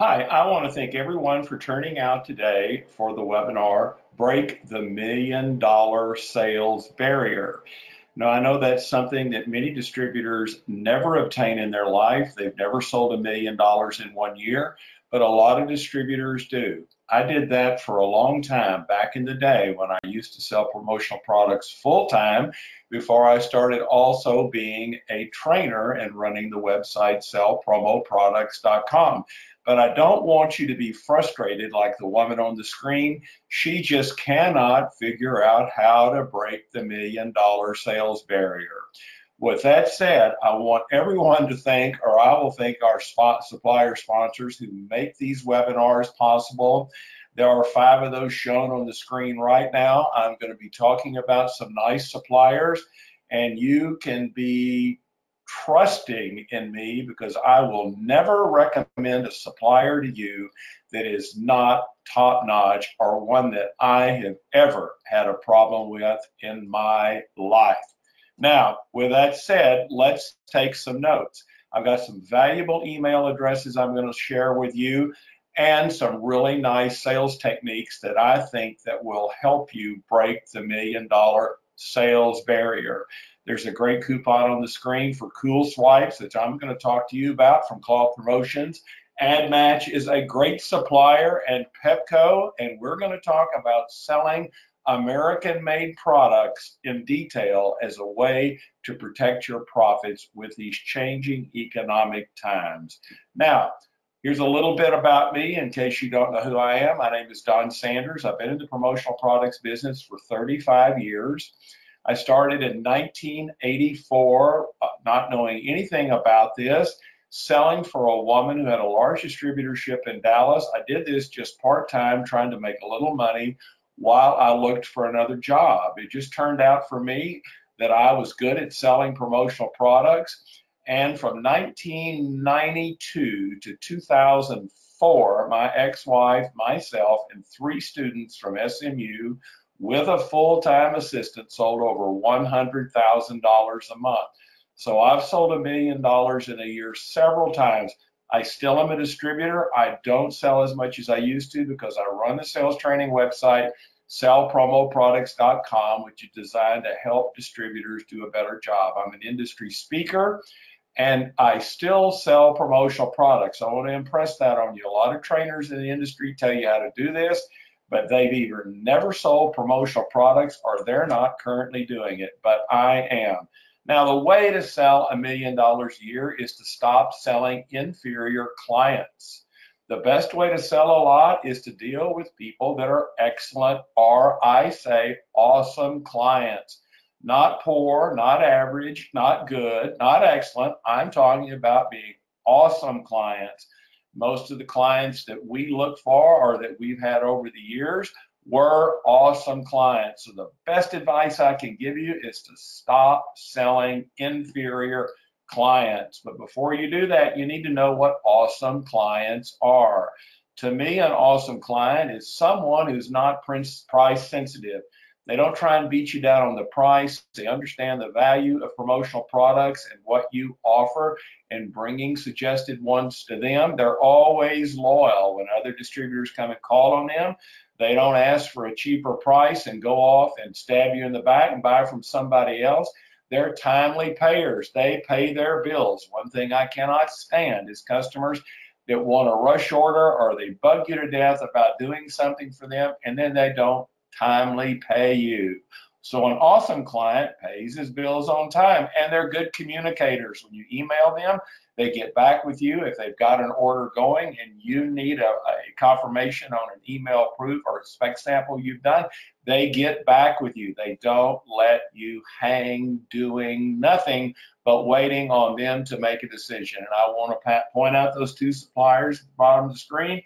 Hi, I want to thank everyone for turning out today for the webinar, Break the $1 Million Sales Barrier. Now, I know that's something that many distributors never obtain in their life. They've never sold $1 million in 1 year, but a lot of distributors do. I did that for a long time back in the day when I used to sell promotional products full time before I started also being a trainer and running the website sellpromoproducts.com. But I don't want you to be frustrated like the woman on the screen. She just cannot figure out how to break the $1 million sales barrier. With that said, I want everyone to thank, or I will thank our supplier sponsors who make these webinars possible. There are 5 of those shown on the screen right now. I'm going to be talking about some nice suppliers, and you can be trusting in me because I will never recommend a supplier to you that is not top notch or one that I have ever had a problem with in my life. Now, with that said, let's take some notes. I've got some valuable email addresses I'm going to share with you and some really nice sales techniques that I think that will help you break the $1 million sales barrier. There's a great coupon on the screen for Cool Swipes that I'm going to talk to you about from Cloth Promotions. AdMatch is a great supplier, and Pepco, and we're going to talk about selling American-made products in detail as a way to protect your profits with these changing economic times. Now, here's a little bit about me in case you don't know who I am. My name is Don Sanders. I've been in the promotional products business for 35 years. I started in 1984, not knowing anything about this, selling for a woman who had a large distributorship in Dallas. I did this just part-time, trying to make a little money while I looked for another job. It just turned out for me that I was good at selling promotional products. And from 1992 to 2004, my ex-wife, myself, and 3 students from SMU with a full-time assistant sold over $100,000 a month. So I've sold $1 million in a year several times. I still am a distributor. I don't sell as much as I used to because I run the sales training website, sellpromoproducts.com, which is designed to help distributors do a better job. I'm an industry speaker, and I still sell promotional products. I want to impress that on you. A lot of trainers in the industry tell you how to do this, but they've either never sold promotional products or they're not currently doing it, but I am. Now, the way to sell $1 million a year is to stop selling inferior clients. The best way to sell a lot is to deal with people that are excellent, or I say awesome clients. Not poor, not average, not good, not excellent. I'm talking about being awesome clients. Most of the clients that we look for or that we've had over the years were awesome clients. So the best advice I can give you is to stop selling inferior clients. But before you do that, you need to know what awesome clients are. To me, an awesome client is someone who's not price sensitive. They don't try and beat you down on the price. They understand the value of promotional products and what you offer and bringing suggested ones to them. They're always loyal. When other distributors come and call on them, they don't ask for a cheaper price and go off and stab you in the back and buy from somebody else. They're timely payers. They pay their bills. One thing I cannot stand is customers that want a rush order or they bug you to death about doing something for them and then they don't timely pay you. So an awesome client pays his bills on time, and they're good communicators. When you email them, they get back with you if they've got an order going and you need a confirmation on an email proof or a spec sample you've done. They get back with you. They don't let you hang doing nothing but waiting on them to make a decision. And I want to point out those 2 suppliers at the bottom of the screen.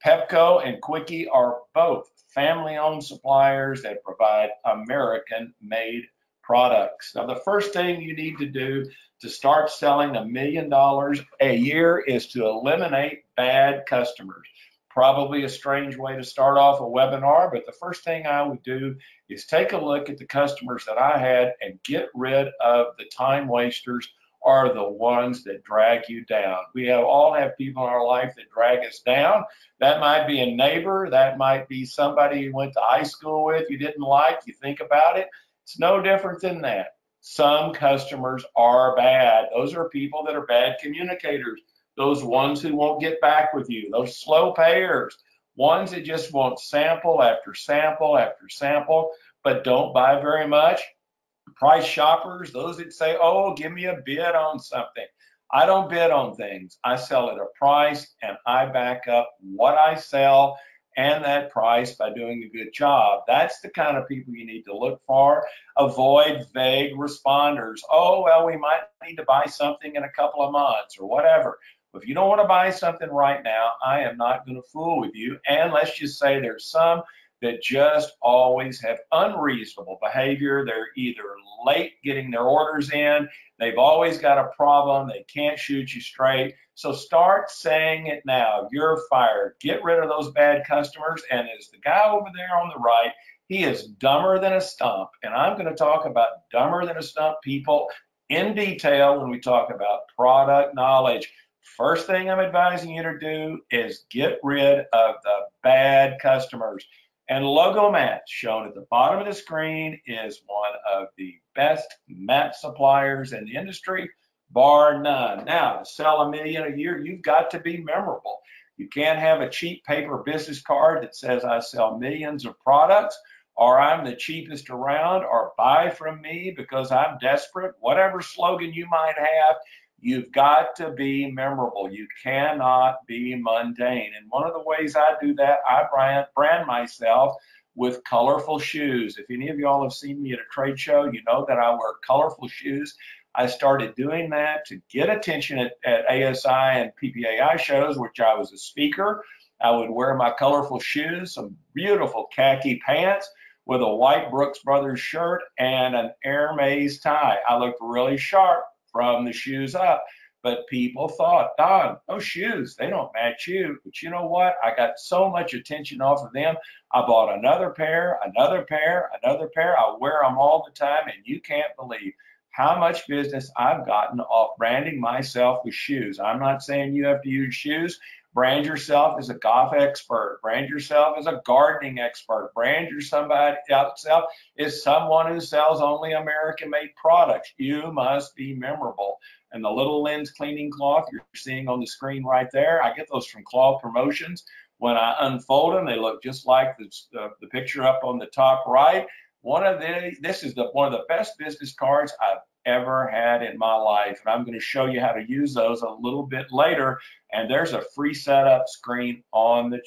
Pepco and Quickie are both family-owned suppliers that provide American-made products. Now, the first thing you need to do to start selling $1 million a year is to eliminate bad customers. Probably a strange way to start off a webinar, but the first thing I would do is take a look at the customers that I had and get rid of the time wasters are the ones that drag you down. We all have people in our life that drag us down. That might be a neighbor. That might be somebody you went to high school with you didn't like. You think about it. It's no different than that. Some customers are bad. Those are people that are bad communicators. Those ones who won't get back with you. Those slow payers. Ones that just want sample after sample after sample, but don't buy very much. Price shoppers, those that say, oh, give me a bid on something. I don't bid on things. I sell at a price, and I back up what I sell and that price by doing a good job. That's the kind of people you need to look for. Avoid vague responders. Oh, well, we might need to buy something in a couple of months or whatever. If you don't want to buy something right now, I am not going to fool with you. And let's just say there's some that just always have unreasonable behavior. They're either late getting their orders in, they've always got a problem, they can't shoot you straight. So start saying it now. You're fired. Get rid of those bad customers. And as the guy over there on the right, he is dumber than a stump. And I'm going to talk about dumber than a stump people in detail when we talk about product knowledge. First thing I'm advising you to do is get rid of the bad customers. And Logomat, shown at the bottom of the screen, is one of the best mat suppliers in the industry, bar none. Now, to sell $1 million a year, you've got to be memorable. You can't have a cheap paper business card that says I sell millions of products, or I'm the cheapest around, or buy from me because I'm desperate. Whatever slogan you might have, you've got to be memorable. You cannot be mundane. And one of the ways I do that, I brand myself with colorful shoes. If any of y'all have seen me at a trade show, you know that I wear colorful shoes. I started doing that to get attention at ASI and PPAI shows, which I was a speaker. I would wear my colorful shoes, some beautiful khaki pants with a white Brooks Brothers shirt and an Hermes tie. I looked really sharp from the shoes up, but people thought, Don, those shoes, they don't match you. But you know what? I got so much attention off of them. I bought another pair, another pair, another pair. I wear them all the time, and you can't believe how much business I've gotten off branding myself with shoes. I'm not saying you have to use shoes. Brand yourself as a golf expert. Brand yourself as a gardening expert. Brand yourself as someone who sells only American-made products. You must be memorable. And the little lens cleaning cloth you're seeing on the screen right there, I get those from Cloth Promotions. When I unfold them, they look just like the picture up on the top right. This is one of the best business cards I've ever had in my life, and I'm going to show you how to use those a little bit later. And there's a free setup screen on the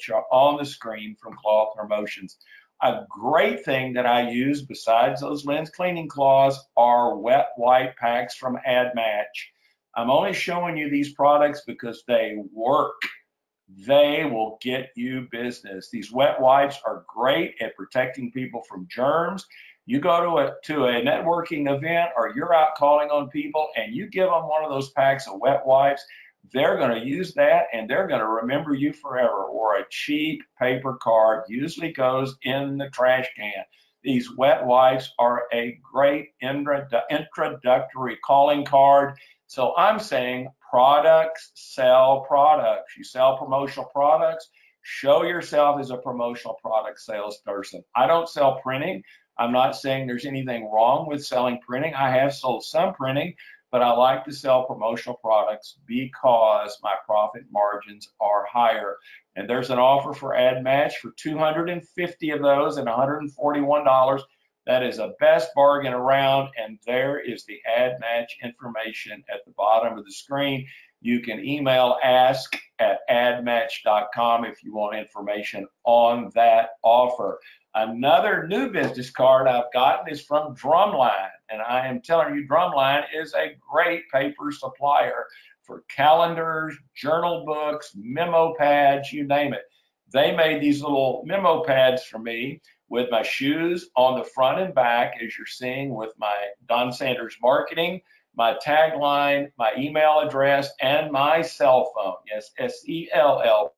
screen from Cloth Promotions. A great thing that I use besides those lens cleaning cloths are wet wipe packs from AdMatch. I'm only showing you these products because they work. They will get you business. These wet wipes are great at protecting people from germs. You go to a networking event, or you're out calling on people, and you give them one of those packs of wet wipes, they're going to use that, and they're going to remember you forever. Or a cheap paper card usually goes in the trash can. These wet wipes are a great introductory calling card. So I'm saying products sell products. You sell promotional products. Show yourself as a promotional product salesperson. I don't sell printing. I'm not saying there's anything wrong with selling printing. I have sold some printing, but I like to sell promotional products because my profit margins are higher. And there's an offer for AdMatch for 250 of those and $141. That is the best bargain around, and there is the AdMatch information at the bottom of the screen. You can email ask@admatch.com if you want information on that offer. Another new business card I've gotten is from Drumline, and I am telling you, Drumline is a great paper supplier for calendars, journal books, memo pads, you name it. They made these little memo pads for me with my shoes on the front and back, as you're seeing with my Don Sanders Marketing, my tagline, my email address, and my cell phone. Yes, SELLPHONE.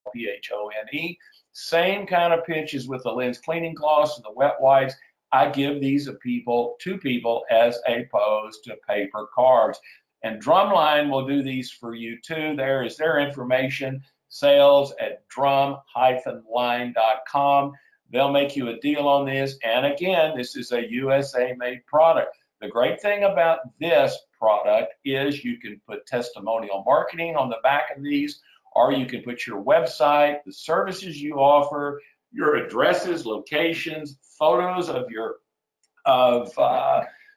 Same kind of pitches with the lens cleaning cloths and the wet wipes. I give these to people as opposed to paper cards. And Drumline will do these for you too. There is their information, sales@drum-line.com. They'll make you a deal on this. And again, this is a USA made product. The great thing about this product is you can put testimonial marketing on the back of these, or you can put your website, the services you offer, your addresses, locations, photos of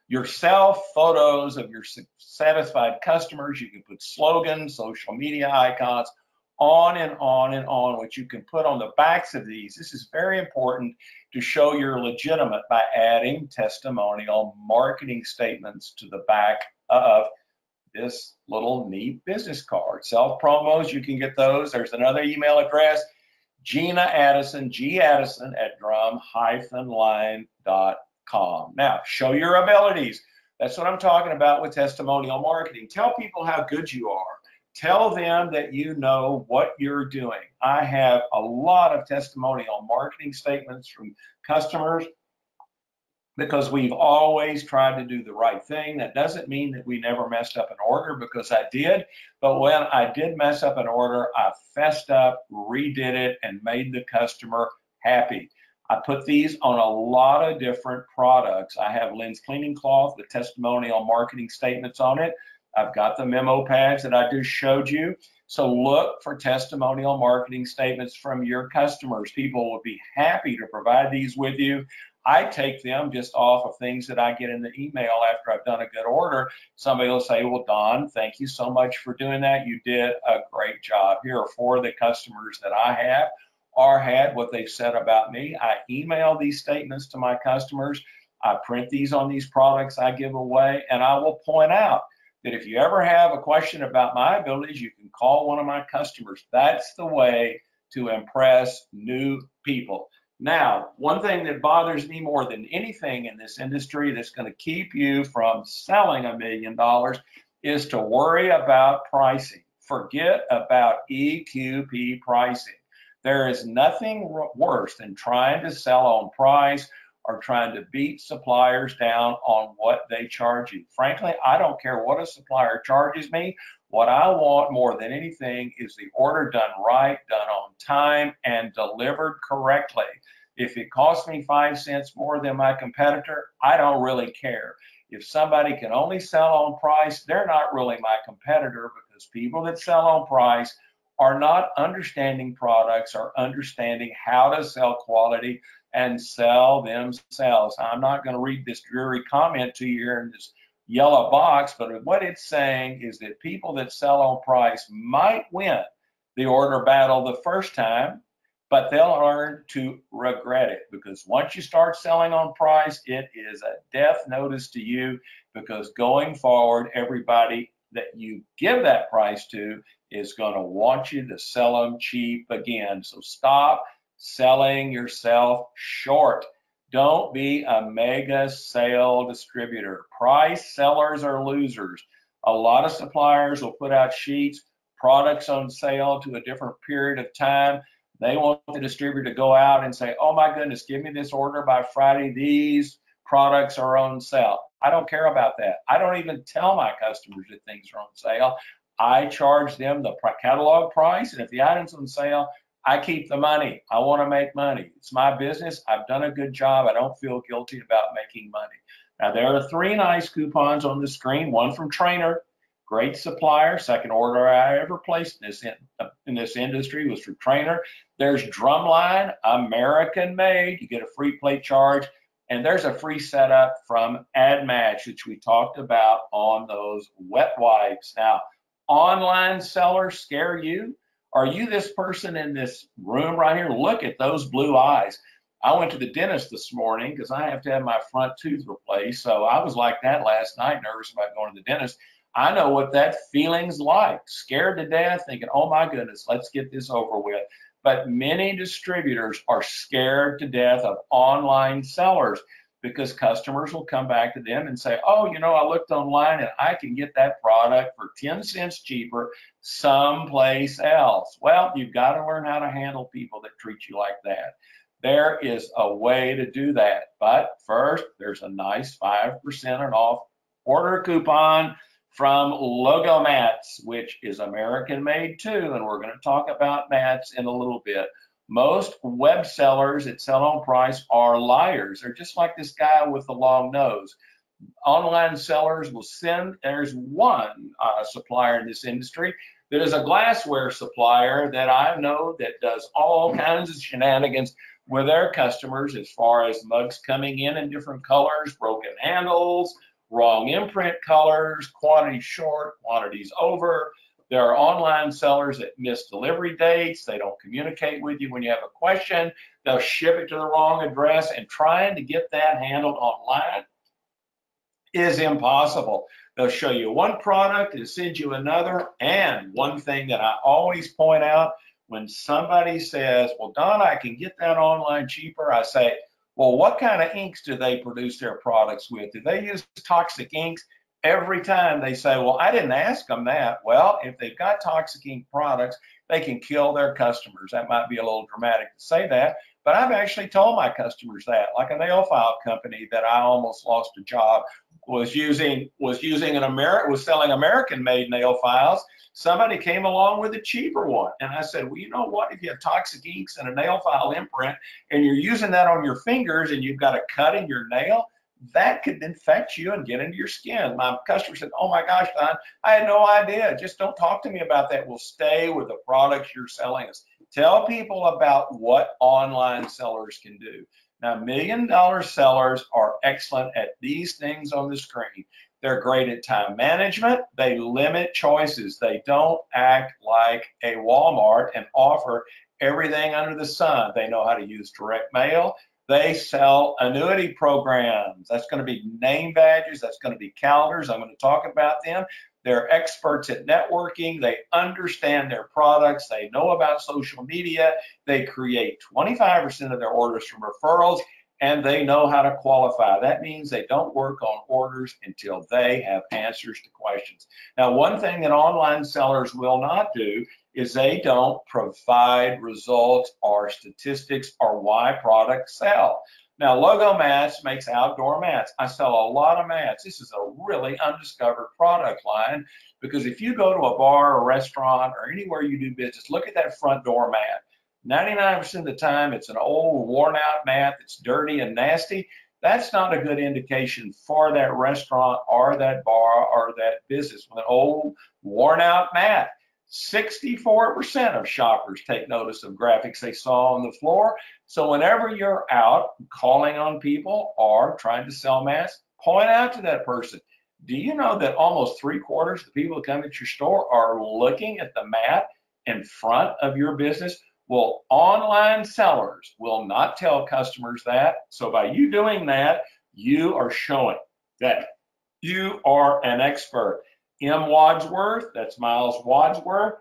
yourself, photos of your satisfied customers. You can put slogans, social media icons, on and on and on, which you can put on the backs of these. This is very important to show you're legitimate by adding testimonial marketing statements to the back of this little neat business card. Self promos, you can get those. There's another email address, Gina Addison, gaddison@drum-line.com. Now, show your abilities. That's what I'm talking about with testimonial marketing. Tell people how good you are. Tell them that you know what you're doing. I have a lot of testimonial marketing statements from customers because we've always tried to do the right thing. That doesn't mean that we never messed up an order, because I did. But when I did mess up an order, I fessed up, redid it, and made the customer happy. I put these on a lot of different products. I have Lynn's Cleaning Cloth with testimonial marketing statements on it. I've got the memo pads that I just showed you. So look for testimonial marketing statements from your customers. People will be happy to provide these with you. I take them just off of things that I get in the email after I've done a good order. Somebody will say, well, Don, thank you so much for doing that. You did a great job. Here are 4 of the customers that I have or had what they've said about me. I email these statements to my customers. I print these on these products I give away, and I will point out that if you ever have a question about my abilities, you can call one of my customers. That's the way to impress new people. Now, one thing that bothers me more than anything in this industry that's going to keep you from selling $1 million is to worry about pricing. Forget about EQP pricing. There is nothing worse than trying to sell on price or trying to beat suppliers down on what they charge you. Frankly, I don't care what a supplier charges me. What I want more than anything is the order done right, done on time, and delivered correctly. If it costs me 5 cents more than my competitor, I don't really care. If somebody can only sell on price, they're not really my competitor, because people that sell on price are not understanding products or understanding how to sell quality and sell themselves. I'm not going to read this dreary comment to you here in this yellow box, but what it's saying is that people that sell on price might win the order battle the first time, but they'll learn to regret it, because once you start selling on price, it is a death notice to you, because going forward, everybody that you give that price to is going to want you to sell them cheap again. So stop selling yourself short. Don't be a mega sale distributor. Price sellers are losers. A lot of suppliers will put out sheets, products on sale to a different period of time. They want the distributor to go out and say, oh my goodness, give me this order by Friday. These products are on sale. I don't care about that. I don't even tell my customers that things are on sale. I charge them the catalog price, and if the item's on sale, I keep the money. I want to make money. It's my business. I've done a good job. I don't feel guilty about making money. Now, there are 3 nice coupons on the screen. One from Trainer, great supplier. Second order I ever placed in this industry was from Trainer. There's Drumline, American made. You get a free plate charge. And there's a free setup from AdMatch, which we talked about on those wet wipes. Now, online sellers scare you? Are you this person in this room right here? Look at those blue eyes. I went to the dentist this morning because I have to have my front tooth replaced. So I was like that last night, nervous about going to the dentist. I know what that feeling's like, scared to death, thinking, oh my goodness, let's get this over with. But many distributors are scared to death of online sellers, because customers will come back to them and say, oh, you know, I looked online and I can get that product for 10 cents cheaper someplace else. Well, you've got to learn how to handle people that treat you like that. There is a way to do that. But first, there's a nice 5% off order coupon from Logo Mats, which is American made too, and we're going to talk about mats in a little bit. Most web sellers that sell on price are liars. They're just like this guy with the long nose. Online sellers will send, there's one supplier in this industry that is a glassware supplier that I know that does all kinds of shenanigans with their customers as far as mugs coming in different colors, broken handles, wrong imprint colors, quantity short, quantities over. There are online sellers that miss delivery dates. They don't communicate with you when you have a question. They'll ship it to the wrong address, and trying to get that handled online is impossible. They'll show you one product and send you another. And one thing that I always point out when somebody says, well, Don, I can get that online cheaper, I say, well, what kind of inks do they produce their products with? Do they use toxic inks? Every time they say, well, I didn't ask them that. Well, if they've got toxic ink products, they can kill their customers. That might be a little dramatic to say that, but I've actually told my customers that. Like a nail file company that I almost lost a job was selling American-made nail files. Somebody came along with a cheaper one, and I said, well, you know what? If you have toxic inks and a nail file imprint, and you're using that on your fingers, and you've got a cut in your nail, that could infect you and get into your skin. My customer said, oh my gosh, Don, I had no idea. Just don't talk to me about that. We'll stay with the products you're selling us. Tell people about what online sellers can do. Now, $1 million sellers are excellent at these things on the screen. They're great at time management. They limit choices. They don't act like a Walmart and offer everything under the sun. They know how to use direct mail. They sell annuity programs. That's going to be name badges. That's going to be calendars. I'm going to talk about them. They're experts at networking. They understand their products. They know about social media. They create 25% of their orders from referrals, and they know how to qualify. That means they don't work on orders until they have answers to questions. Now, one thing that online sellers will not do is they don't provide results or statistics or why products sell. Now, Logo Mats makes outdoor mats. I sell a lot of mats. This is a really undiscovered product line, because if you go to a bar or restaurant or anywhere you do business, look at that front door mat. 99% of the time, it's an old, worn-out mat that's dirty and nasty. That's not a good indication for that restaurant or that bar or that business with an old, worn-out mat. 64% of shoppers take notice of graphics they saw on the floor. So whenever you're out calling on people or trying to sell mats, point out to that person, do you know that almost 3/4 of the people who come at your store are looking at the mat in front of your business? Well, online sellers will not tell customers that. So by you doing that, you are showing that you are an expert. M. Wadsworth, that's Miles Wadsworth,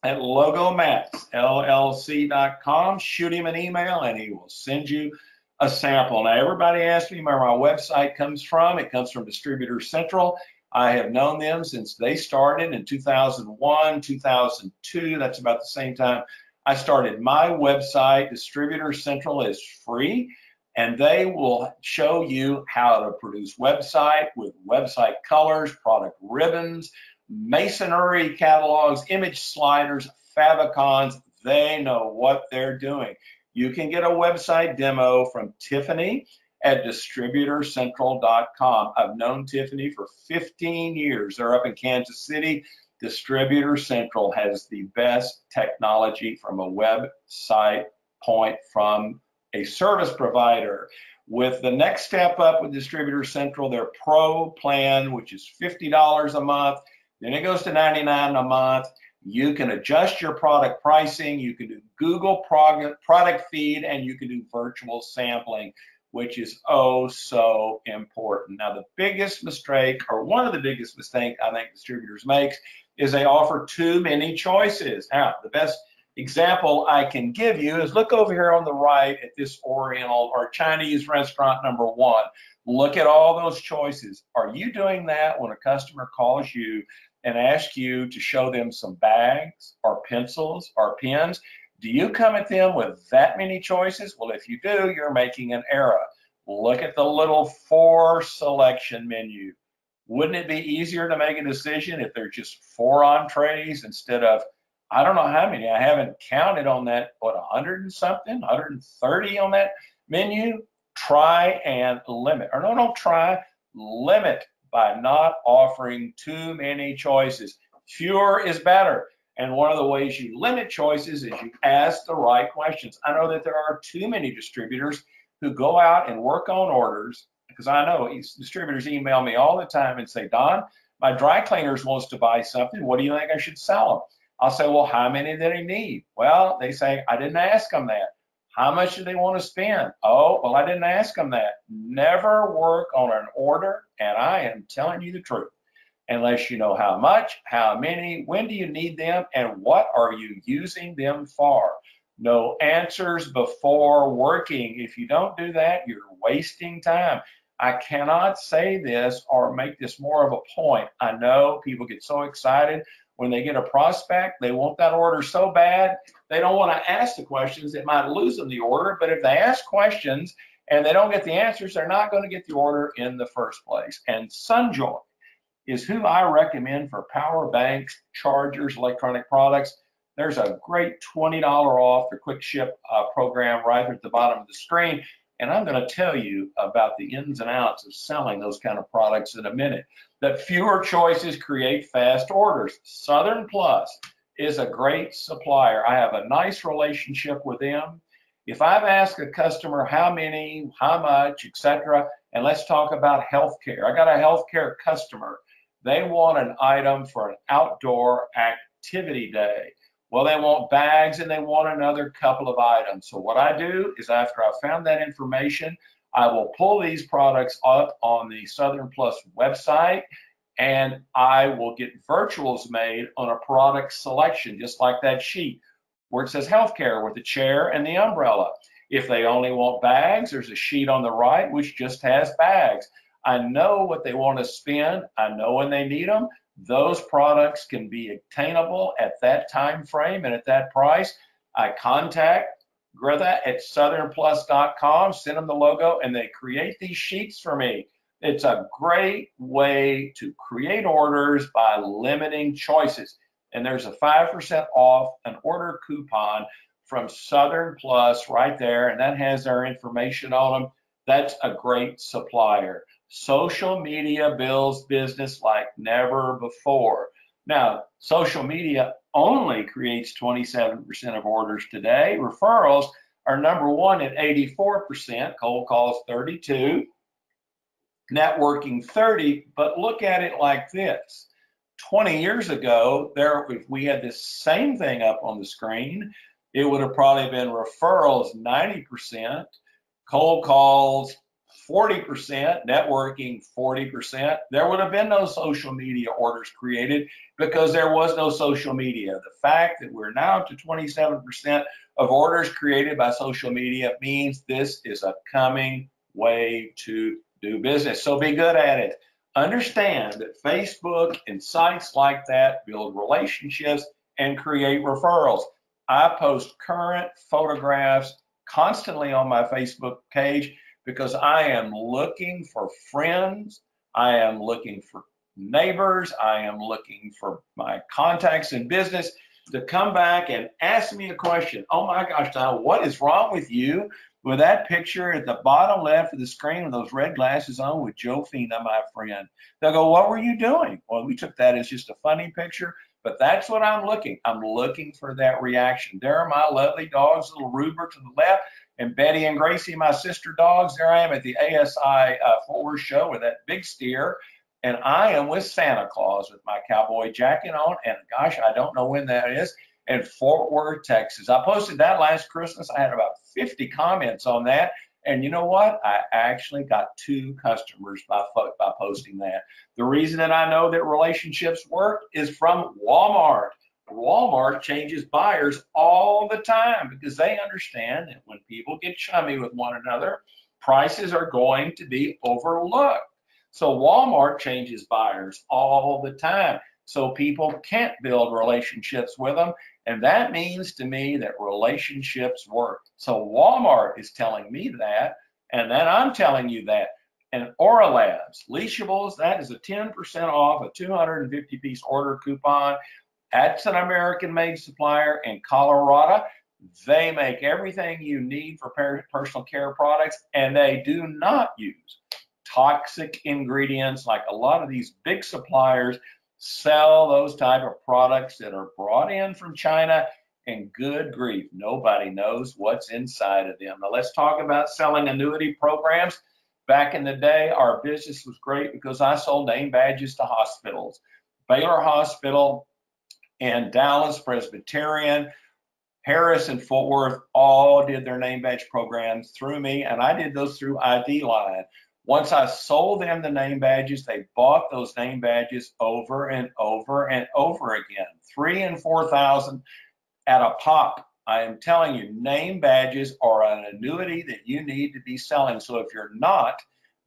at LogoMatsLLC.com. Shoot him an email and he will send you a sample. Now, everybody asks me where my website comes from. It comes from Distributors Central. I have known them since they started in 2001, 2002. That's about the same time I started my website. Distributors Central is free, and they will show you how to produce website with website colors, product ribbons, masonry catalogs, image sliders, favicons. They know what they're doing. You can get a website demo from Tiffany at distributorcentral.com. I've known Tiffany for 15 years. They're up in Kansas City. Distributor Central has the best technology from a website point from a service provider. With the next step up with Distributor Central, their Pro plan, which is $50 a month, then it goes to $99 a month. You can adjust your product pricing. You can do Google product feed, and you can do virtual sampling, which is oh so important. Now, the biggest mistake, or one of the biggest mistakes I think distributors make, is they offer too many choices. Now, the best example I can give you is look over here on the right at this Oriental or Chinese restaurant #1. Look at all those choices. Are you doing that when a customer calls you and asks you to show them some bags or pencils or pens? Do you come at them with that many choices? Well, if you do, you're making an error. Look at the little 4 selection menu. Wouldn't it be easier to make a decision if there's just 4 entrees instead of, I don't know how many, I haven't counted on that, what, 100 and something, 130 on that menu? Try and limit, or no, don't try, limit by not offering too many choices. Fewer is better. And one of the ways you limit choices is you ask the right questions. I know that there are too many distributors who go out and work on orders, because I know distributors email me all the time and say, Don, my dry cleaners wants to buy something. What do you think I should sell them? I'll say, well, how many do they need? Well, they say, I didn't ask them that. How much do they want to spend? Oh, well, I didn't ask them that. Never work on an order, and I am telling you the truth, unless you know how much, how many, when do you need them, and what are you using them for? No answers before working. If you don't do that, you're wasting time. I cannot say this or make this more of a point. I know people get so excited when they get a prospect. They want that order so bad, they don't want to ask the questions. It might lose them the order, but if they ask questions and they don't get the answers, they're not going to get the order in the first place. And SunJoy is who I recommend for power banks, chargers, electronic products. There's a great $20 off the quick ship program right at the bottom of the screen. And I'm going to tell you about the ins and outs of selling those kind of products in a minute. That fewer choices create fast orders. Southern Plus is a great supplier. I have a nice relationship with them. If I've asked a customer how many, how much, etc., and let's talk about healthcare. I got a healthcare customer. They want an item for an outdoor activity day. Well, they want bags and they want another couple of items. So what I do is after I've found that information, I will pull these products up on the Southern Plus website, and I will get virtuals made on a product selection, just like that sheet where it says healthcare with the chair and the umbrella. If they only want bags, there's a sheet on the right which just has bags. I know what they want to spend. I know when they need them. Those products can be obtainable at that time frame and at that price. I contact Greta at southernplus.com, send them the logo, and they create these sheets for me. It's a great way to create orders by limiting choices. And there's a 5% off an order coupon from Southern Plus right there, and that has their information on them. That's a great supplier. Social media builds business like never before. Now, social media only creates 27% of orders today. Referrals are number one at 84%, cold calls 32, networking 30. But look at it like this. 20 years ago, if we had this same thing up on the screen, it would have probably been referrals 90%, cold calls 40%, networking 40%. There would have been no social media orders created because there was no social media. The fact that we're now to 27% of orders created by social media means this is a coming way to do business. So be good at it. Understand that Facebook and sites like that build relationships and create referrals. I post current photographs constantly on my Facebook page because I am looking for friends, I am looking for neighbors, I am looking for my contacts in business to come back and ask me a question. Oh my gosh, Don, what is wrong with you with that picture at the bottom left of the screen with those red glasses on with Joe Fina, my friend? They'll go, what were you doing? Well, we took that as just a funny picture, but that's what I'm looking. I'm looking for that reaction. There are my lovely dogs, little Rupert to the left, and Betty and Gracie, my sister dogs. There I am at the ASI Fort Worth show with that big steer, and I am with Santa Claus with my cowboy jacket on, and gosh, I don't know when that is, in Fort Worth, Texas. I posted that last Christmas. I had about 50 comments on that, and you know what? I actually got 2 customers by posting that. The reason that I know that relationships work is from Walmart. Walmart changes buyers all the time because they understand that when people get chummy with one another, prices are going to be overlooked. So Walmart changes buyers all the time. So people can't build relationships with them. And that means to me that relationships work. So Walmart is telling me that, and then I'm telling you that. And Aura Labs, leashables, that is a 10% off a 250-piece order coupon. That's an American-made supplier in Colorado. They make everything you need for personal care products, and they do not use toxic ingredients like a lot of these big suppliers sell those type of products that are brought in from China, and good grief, nobody knows what's inside of them. Now let's talk about selling annuity programs. Back in the day, our business was great because I sold name badges to hospitals. Baylor Hospital and Dallas Presbyterian, Harris and Fort Worth all did their name badge programs through me, and I did those through ID Line. Once I sold them the name badges, they bought those name badges over and over and over again, 3,000 and 4,000 at a pop. I am telling you, name badges are an annuity that you need to be selling. So if you're not,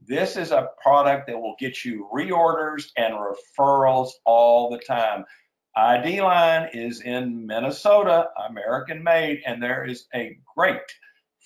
this is a product that will get you reorders and referrals all the time. ID Line is in Minnesota, American made, and there is a great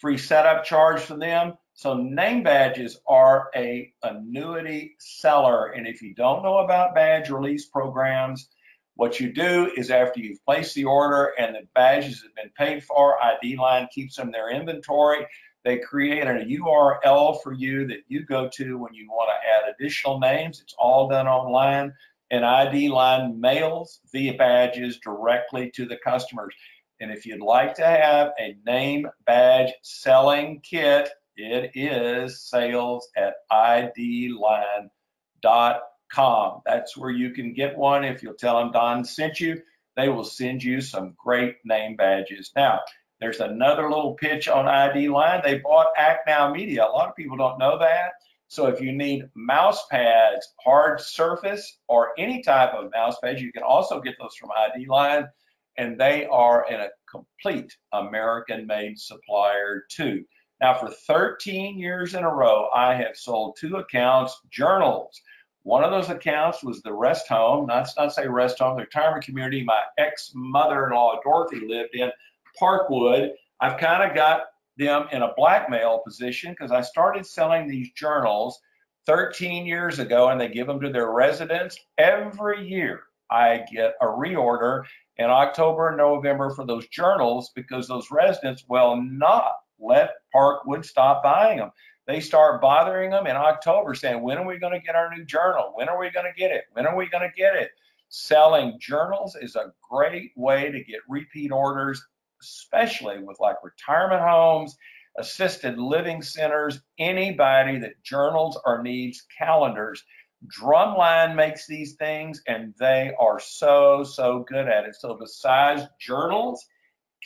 free setup charge for them. So name badges are a annuity seller. And if you don't know about badge release programs, what you do is after you've placed the order and the badges have been paid for, ID Line keeps them in their inventory. They create a URL for you that you go to when you want to add additional names. It's all done online. And ID Line mails the badges directly to the customers. And if you'd like to have a name badge selling kit, it is sales@idline.com. That's where you can get one. If you'll tell them Don sent you, they will send you some great name badges. Now, there's another little pitch on ID Line. They bought Act Now Media. A lot of people don't know that. So if you need mouse pads, hard surface, or any type of mouse pads, you can also get those from ID Line. And they are in a complete American-made supplier too. Now, for 13 years in a row, I have sold 2 accounts, journals. One of those accounts was the rest home, not say rest home, the retirement community my ex-mother-in-law, Dorothy, lived in, Parkwood. I've kind of got them in a blackmail position because I started selling these journals 13 years ago, and they give them to their residents. Every year, I get a reorder in October and November for those journals because those residents will not let Parkwood stop buying them. They start bothering them in October saying, when are we going to get our new journal? When are we going to get it? When are we going to get it? Selling journals is a great way to get repeat orders, especially with like retirement homes, assisted living centers, anybody that journals or needs calendars. Drumline makes these things, and they are so good at it. So besides journals,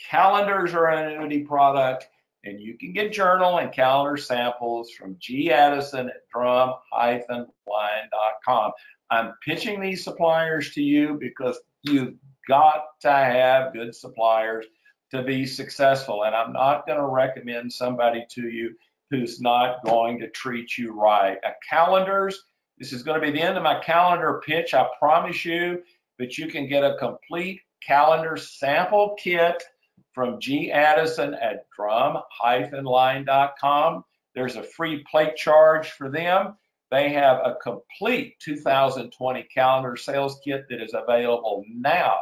calendars are an annuity product, and you can get journal and calendar samples from G. Addison at drum-line.com. I'm pitching these suppliers to you because you've got to have good suppliers to be successful, and I'm not going to recommend somebody to you who's not going to treat you right. Calendars, this is going to be the end of my calendar pitch, I promise you, but you can get a complete calendar sample kit from G. Addison at drum-line.com. There's a free plate charge for them. They have a complete 2020 calendar sales kit that is available now.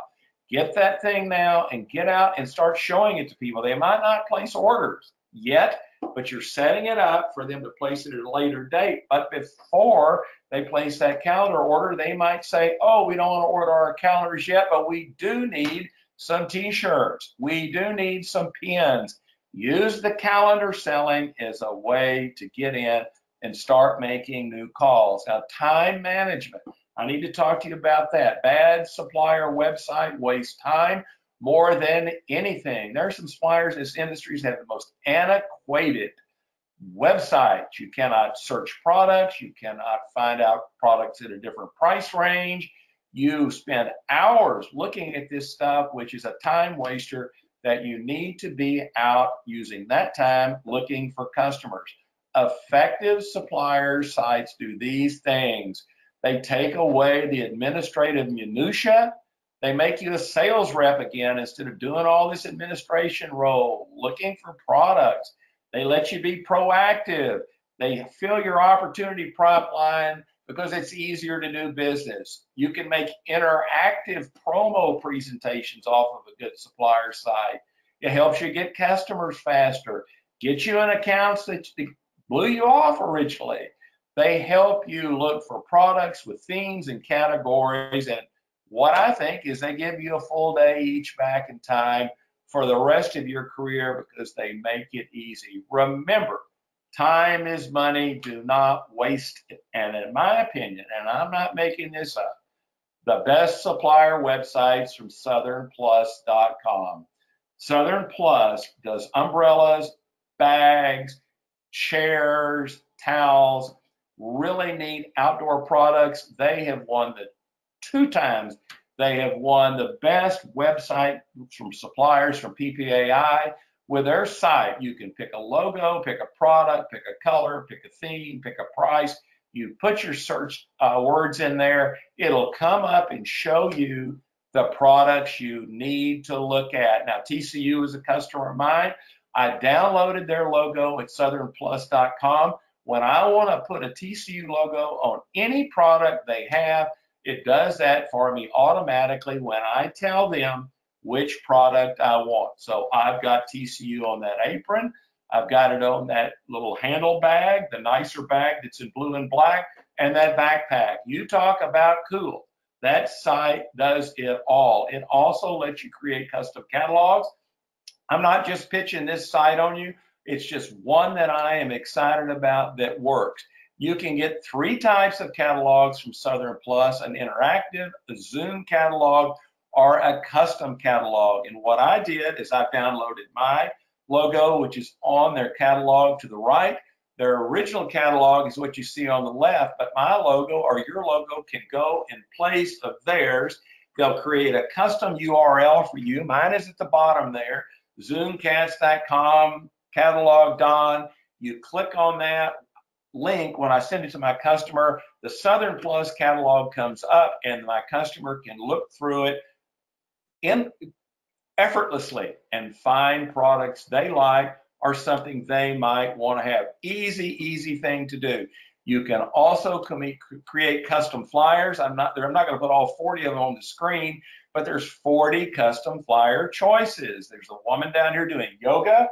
Get that thing now and get out and start showing it to people. They might not place orders yet, but you're setting it up for them to place it at a later date. But before they place that calendar order, they might say, oh, we don't want to order our calendars yet, but we do need some t-shirts. We do need some pins. Use the calendar selling as a way to get in and start making new calls. Now, time management. I need to talk to you about that. Bad supplier website wastes time more than anything. There are some suppliers in this industry that have the most antiquated websites. You cannot search products. You cannot find out products at a different price range. You spend hours looking at this stuff, which is a time waster that you need to be out using that time looking for customers. Effective supplier sites do these things. They take away the administrative minutia. They make you a sales rep again instead of doing all this administration role, looking for products. They let you be proactive. They fill your opportunity pipeline because it's easier to do business. You can make interactive promo presentations off of a good supplier site. It helps you get customers faster, get you in accounts that blew you off originally. They help you look for products with themes and categories. And what I think is they give you a full day each back in time for the rest of your career because they make it easy. Remember, time is money. Do not waste it. And in my opinion, and I'm not making this up, the best supplier websites from southernplus.com. Southern Plus does umbrellas, bags, chairs, towels, really neat outdoor products. They have won the 2 times. They have won the best website from suppliers from PPAI. With their site, you can pick a logo, pick a product, pick a color, pick a theme, pick a price. You put your search words in there. It'll come up and show you the products you need to look at. Now, TCU is a customer of mine. I downloaded their logo at southernplus.com. When I want to put a TCU logo on any product they have, it does that for me automatically when I tell them which product I want. So I've got TCU on that apron. I've got it on that little handle bag, the nicer bag that's in blue and black, and that backpack. You talk about cool. That site does it all. It also lets you create custom catalogs. I'm not just pitching this site on you. It's just one that I am excited about that works. You can get 3 types of catalogs from Southern Plus, an interactive, a Zoom catalog, or a custom catalog. And what I did is I downloaded my logo, which is on their catalog to the right. Their original catalog is what you see on the left, but my logo or your logo can go in place of theirs. They'll create a custom URL for you. Mine is at the bottom there, zoomcats.com, catalog Don. You click on that link. When I send it to my customer, the Southern Plus catalog comes up and my customer can look through it effortlessly and find products they like or something they might want to have. Easy thing to do. You can also create custom flyers. I'm not going to put all 40 of them on the screen, but there's 40 custom flyer choices. There's a woman down here doing yoga,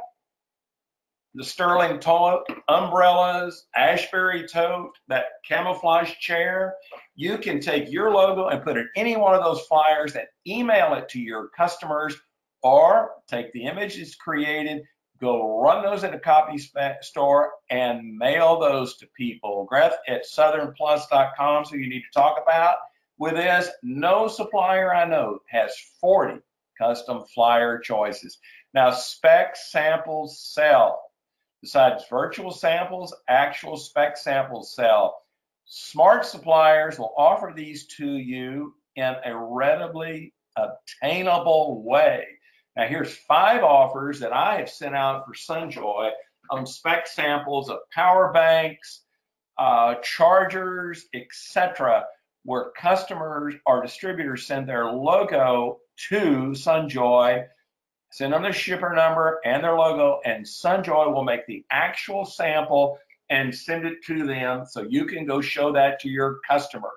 the Sterling tote, umbrellas, Ashbury tote, that camouflage chair. You can take your logo and put it in any one of those flyers and email it to your customers, or take the images created, go run those at a copy store and mail those to people. Greth at southernplus.com. So you need to talk about with this. No supplier I know has 40 custom flyer choices. Now, spec samples sell. Besides virtual samples, actual spec samples sell. Smart suppliers will offer these to you in a readily obtainable way. Now, here's 5 offers that I have sent out for Sunjoy on spec samples of power banks, chargers, etc., where customers or distributors send their logo to Sunjoy, send them their shipper number and their logo, and Sunjoy will make the actual sample and send it to them so you can go show that to your customer.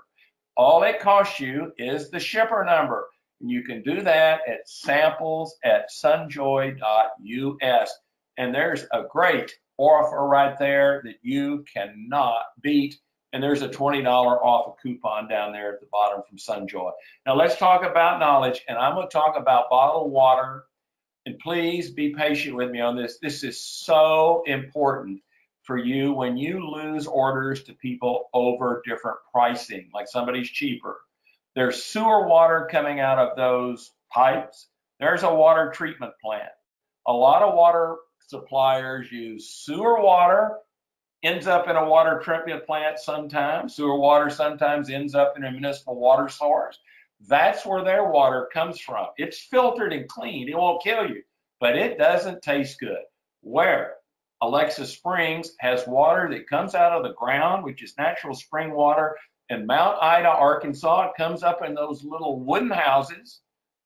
All it costs you is the shipper number. And you can do that at samples@sunjoy.us. And there's a great offer right there that you cannot beat. And there's a $20 off a coupon down there at the bottom from Sunjoy. Now let's talk about knowledge, and I'm going to talk about bottled water. And please be patient with me on this. This is so important for you when you lose orders to people over different pricing, like somebody's cheaper. There's sewer water coming out of those pipes. There's a water treatment plant. A lot of water suppliers use sewer water, ends up in a water treatment plant sometimes. Sewer water sometimes ends up in a municipal water source. That's where their water comes from. It's filtered and cleaned. It won't kill you, but it doesn't taste good. Where Alexa Springs has water that comes out of the ground, which is natural spring water. In Mount Ida, Arkansas, it comes up in those little wooden houses,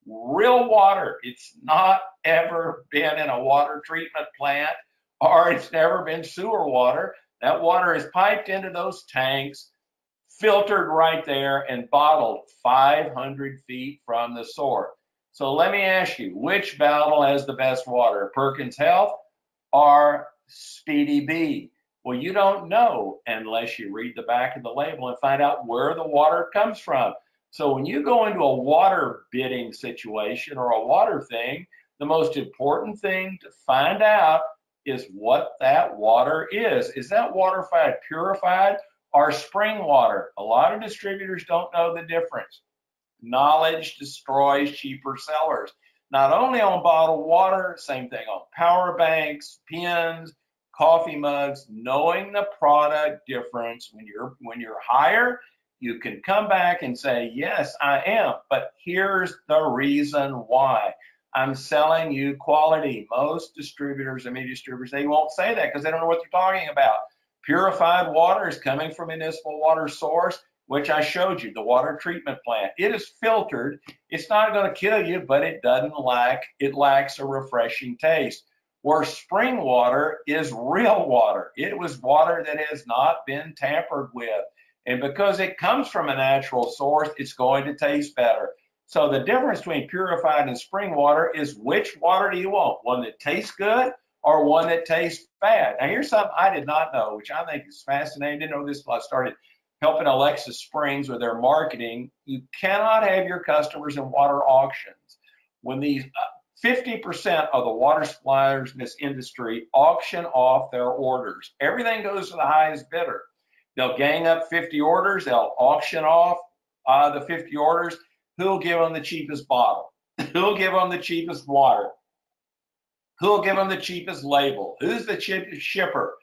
real water. It's not ever been in a water treatment plant, or it's never been sewer water. That water is piped into those tanks, filtered right there, and bottled 500 feet from the source. So let me ask you, which bottle has the best water, Perkins Health or Speedy Bee? Well, you don't know unless you read the back of the label and find out where the water comes from. So when you go into a water bidding situation or a water thing, the most important thing to find out is what that water is. Is that water purified or spring water? A lot of distributors don't know the difference. Knowledge destroys cheaper sellers. Not only on bottled water, same thing on power banks, pens, coffee mugs. Knowing the product difference, when you're higher, you can come back and say, yes, I am, but here's the reason why. I'm selling you quality. Most distributors and media distributors, they won't say that because they don't know what they're talking about. Purified water is coming from a municipal water source, which I showed you, the water treatment plant. It is filtered. It's not going to kill you, but it lacks a refreshing taste. Where spring water is real water. It was water that has not been tampered with. And because it comes from a natural source, it's going to taste better. So the difference between purified and spring water is which water do you want? One that tastes good or one that tastes bad? Now here's something I did not know, which I think is fascinating. I didn't know this until I started helping Alexis Springs with their marketing. You cannot have your customers in water auctions. When these 50% of the water suppliers in this industry auction off their orders. Everything goes to the highest bidder. They'll gang up 50 orders. They'll auction off the 50 orders. Who'll give them the cheapest bottle? Who'll give them the cheapest water? Who'll give them the cheapest label? Who's the cheapest shipper?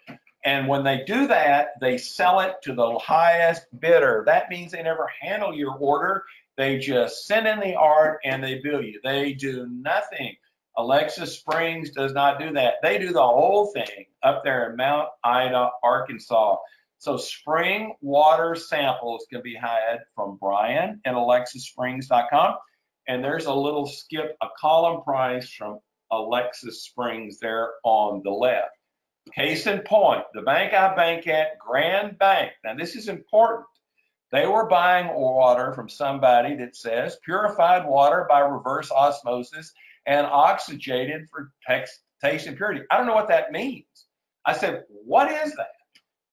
And when they do that, they sell it to the highest bidder. That means they never handle your order. They just send in the art and they bill you. They do nothing. Alexis Springs does not do that. They do the whole thing up there in Mount Ida, Arkansas. So spring water samples can be had from Brian at alexissprings.com. And there's a little skip, a column price from Alexis Springs there on the left. Case in point, the bank I bank at, Grand Bank. Now this is important. They were buying water from somebody that says purified water by reverse osmosis and oxygenated for taste and purity. I don't know what that means. I said, what is that?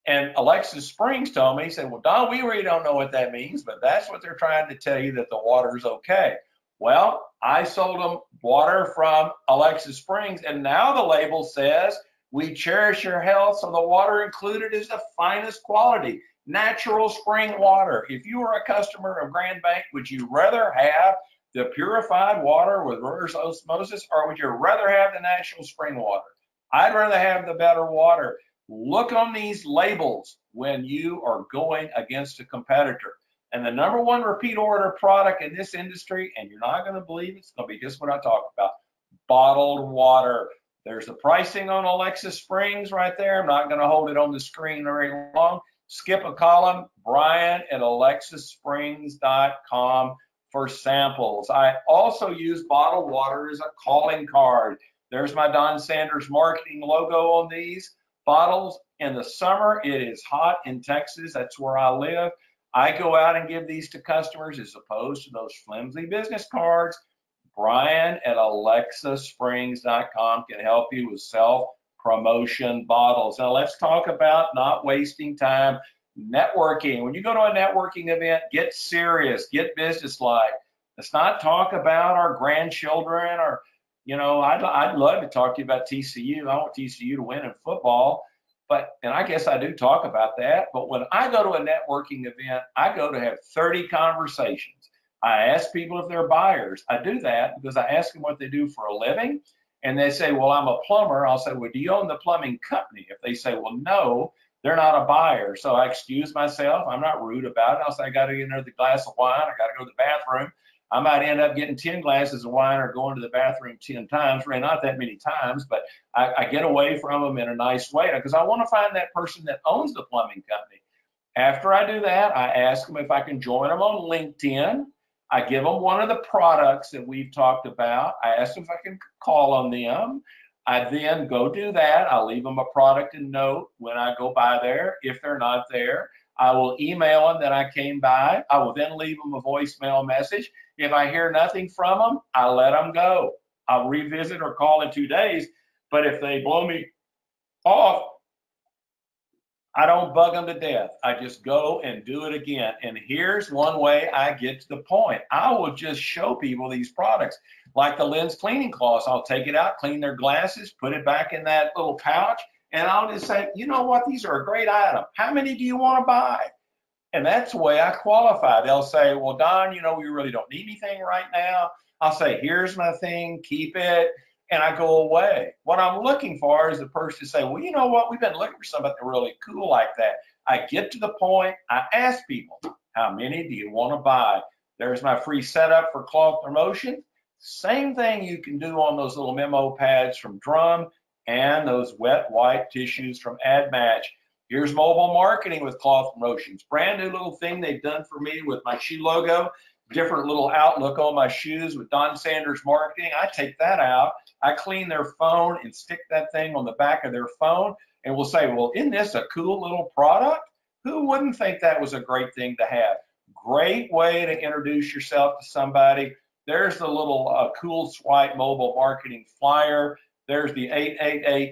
And Alexis Springs told me, he said, well, Don, we really don't know what that means, but that's what they're trying to tell you, that the water is okay. Well, I sold them water from Alexis Springs, and now the label says, we cherish your health, so the water included is the finest quality, natural spring water. If you were a customer of Grand Bank, would you rather have the purified water with reverse osmosis, or would you rather have the natural spring water? I'd rather have the better water. Look on these labels when you are going against a competitor. And the number one repeat order product in this industry, and you're not going to believe it, it's going to be just what I talked about, bottled water. There's the pricing on Alexis Springs right there. I'm not going to hold it on the screen very long. Skip a column, Brian at alexissprings.com for samples. I also use bottled water as a calling card. There's my Don Sanders marketing logo on these bottles. In the summer, it is hot in Texas. That's where I live. I go out and give these to customers as opposed to those flimsy business cards. Brian at alexissprings.com can help you with self-promotion bottles. Now let's talk about not wasting time. Networking. When you go to a networking event, get serious, get businesslike. Let's not talk about our grandchildren or, you know, I'd love to talk to you about TCU. I want TCU to win in football. And I guess I do talk about that. But when I go to a networking event, I go to have 30 conversations. I ask people if they're buyers. I do that because I ask them what they do for a living. And they say, well, I'm a plumber. I'll say, well, do you own the plumbing company? If they say, well, no, they're not a buyer. So I excuse myself. I'm not rude about it. I'll say, I got to get another glass of wine. I got to go to the bathroom. I might end up getting 10 glasses of wine or going to the bathroom 10 times, really not that many times, but I get away from them in a nice way because I want to find that person that owns the plumbing company. After I do that, I ask them if I can join them on LinkedIn. I give them one of the products that we've talked about. I ask them if I can call on them. I then go do that. I'll leave them a product and note when I go by there. If they're not there, I will email them that I came by. I will then leave them a voicemail message. If I hear nothing from them, I let them go. I'll revisit or call in 2 days. But if they blow me off, I don't bug them to death. I just go and do it again. And here's one way I get to the point. I will just show people these products, like the lens cleaning cloths. I'll take it out, clean their glasses, put it back in that little pouch, and I'll just say, you know what, these are a great item. How many do you want to buy? And that's the way I qualify. They'll say, well, Don, you know, we really don't need anything right now. I'll say, here's my thing, keep it. And I go away. What I'm looking for is the person to say, well, you know what? We've been looking for something really cool like that. I get to the point, I ask people, how many do you want to buy? There's my free setup for cloth promotion. Same thing you can do on those little memo pads from Drum and those wet white tissues from AdMatch. Here's mobile marketing with cloth promotions. Brand new little thing they've done for me with my shoe logo. Different little outlook on my shoes with Don Sanders Marketing. I take that out. I clean their phone and stick that thing on the back of their phone, and we'll say, well, isn't this a cool little product? Who wouldn't think that was a great thing to have? Great way to introduce yourself to somebody. There's the little Cool Swipe mobile marketing flyer. There's the